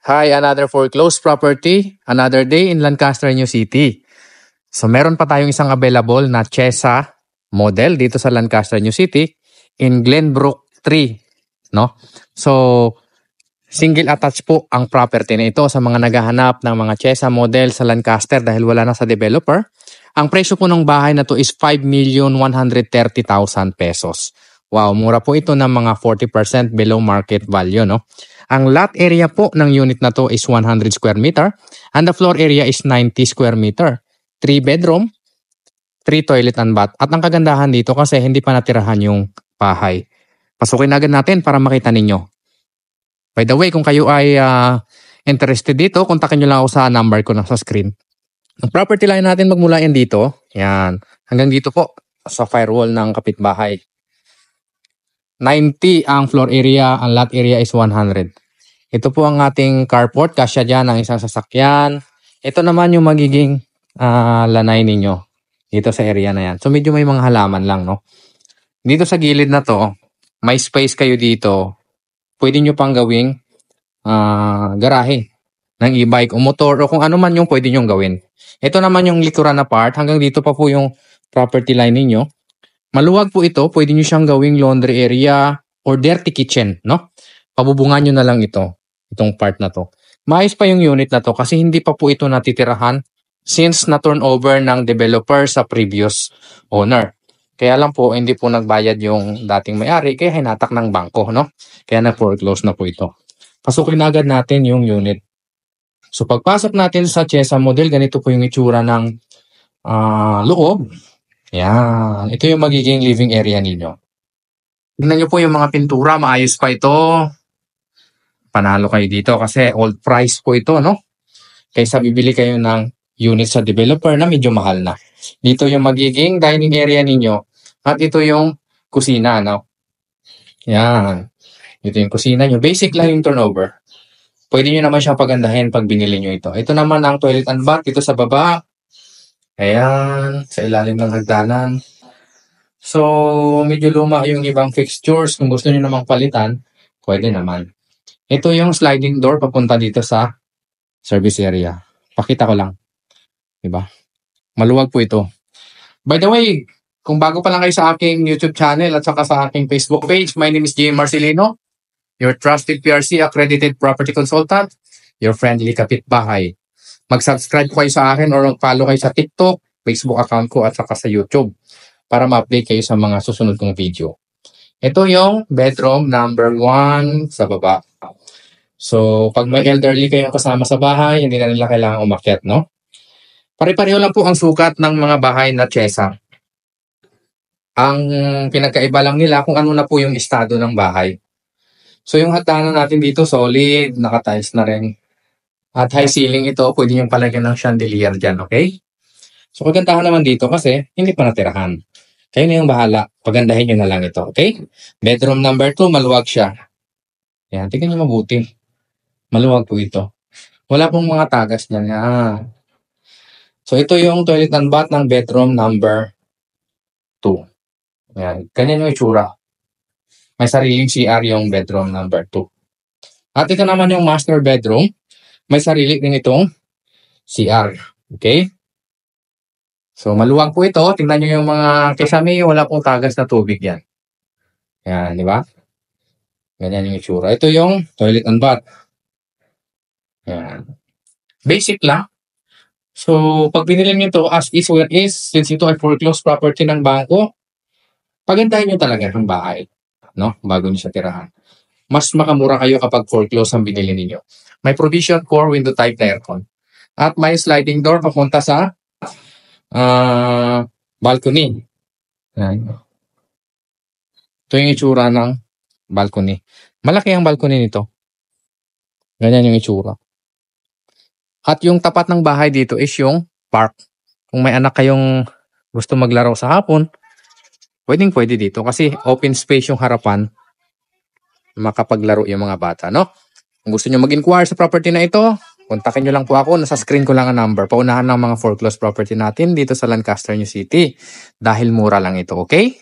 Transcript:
Hi, another foreclosed property, another day in Lancaster, New City. So meron pa tayong isang available na Chesa model dito sa Lancaster, New City in Glenbrook 3, no? So single attached po ang property na ito sa mga naghahanap ng mga Chesa model sa Lancaster dahil wala na sa developer. Ang presyo po ng bahay na to is 5,130,000 pesos. Wow, mura po ito ng mga 40% below market value, no? Ang lot area po ng unit na to is 100 square meter and the floor area is 90 square meter. 3 bedroom, 3 toilet and bath. At ang kagandahan dito kasi hindi pa natirahan yung bahay. Pasukin agad natin para makita ninyo. By the way, kung kayo ay interested dito, kontakin nyo lang ako sa number ko na sa screen. Ang property line natin magmula yan dito. Yan. Hanggang dito po sa firewall ng kapitbahay. 90 ang floor area, ang lot area is 100. Ito po ang ating carport, kasya dyan ang isang sasakyan. Ito naman yung magiging lanay ninyo dito sa area na yan. So medyo may mga halaman lang, no? Dito sa gilid na to, may space kayo dito. Pwede nyo pang gawing garahe ng e-bike o motor o kung ano man yung pwede nyo gawin. Ito naman yung likuran na part, hanggang dito pa po yung property line ninyo. Maluwag po ito, pwede nyo siyang gawing laundry area or dirty kitchen, no? Pabubungan nyo na lang itong part na to. Maayos pa yung unit na to kasi hindi pa po ito natitirahan since na-turnover ng developer sa previous owner. Kaya lang po, hindi po nagbayad yung dating may-ari kaya hinatak ng bangko, no? Kaya na-foreclose na po ito. Pasukin na agad natin yung unit. So pagpasok natin sa Chesa model, ganito po yung itsura ng loob. Yan. Ito yung magiging living area ninyo. Tingnan nyo po yung mga pintura. Maayos pa ito. Panalo kayo dito kasi old price po ito, no? Kaysa bibili kayo ng unit sa developer na medyo mahal na. Dito yung magiging dining area ninyo. At ito yung kusina, no? Yan. Ito yung kusina nyo. Basic lang yung turnover. Pwede nyo naman siyang pagandahin pag binili nyo ito. Ito naman ang toilet and bath dito sa baba. Ayan, sa ilalim ng hagdanan. So, medyo luma yung ibang fixtures. Kung gusto niyo namang palitan, pwede naman. Ito yung sliding door papunta dito sa service area. Pakita ko lang. Diba? Maluwag po ito. By the way, kung bago pa lang kayo sa aking YouTube channel at saka sa aking Facebook page, my name is Jay Marcelino, your trusted PRC accredited property consultant, your friendly kapitbahay. Mag-subscribe kayo sa akin or mag-follow kayo sa TikTok, Facebook account ko at saka sa YouTube para ma-update kayo sa mga susunod kong video. Ito yung bedroom number 1 sa baba. So, pag may elderly kayong kasama sa bahay, hindi na nila kailangan umakyat, no? Pare-pareho lang po ang sukat ng mga bahay na Chesa. Ang pinagkaiba lang nila kung ano na po yung estado ng bahay. So, yung hagdanan natin dito, solid, naka-tiles na rin. At high ceiling ito, pwede nyo palagyan ng chandelier dyan, okay? So, kagandahan naman dito kasi hindi pa natirahan. Kayo na yung bahala. Pagandahin nyo na lang ito, okay? Bedroom number 2, maluwag siya. Yan, tingnan nyo mabuti. Maluwag po ito. Wala pong mga tagas dyan. Yan. So, ito yung toilet and bath ng bedroom number 2. Yan, ganyan yung itsura. May sariling CR yung bedroom number 2. At ito naman yung master bedroom. May sarili din itong CR. Okay? So, maluwag po ito. Tingnan nyo yung mga kisame, wala pong tagas na tubig yan. Yan, di ba? Ganyan yung itsura. Ito yung toilet and bath. Yan. Basic lang. So, pag binili nyo ito as is where is, since ito ay foreclosed property ng bangko, pagandahin nyo talaga ng bahay, no? Bago nyo siya tirahan. Mas makamura kayo kapag foreclosed ang binili ninyo. May provision for window type na aircon. At may sliding door papunta sa balcony. Yan. Ito yung itsura ng balcony. Malaki ang balcony nito. Ganyan yung itsura. At yung tapat ng bahay dito is yung park. Kung may anak kayong gusto maglaro sa hapon, pwede dito kasi open space yung harapan. Makapaglaro yung mga bata, no? Kung gusto nyo mag-inquire sa property na ito, kontakin nyo lang po ako. Nasa screen ko lang ang number. Paunahan ng mga foreclosed property natin dito sa Lancaster, New City. Dahil mura lang ito, okay?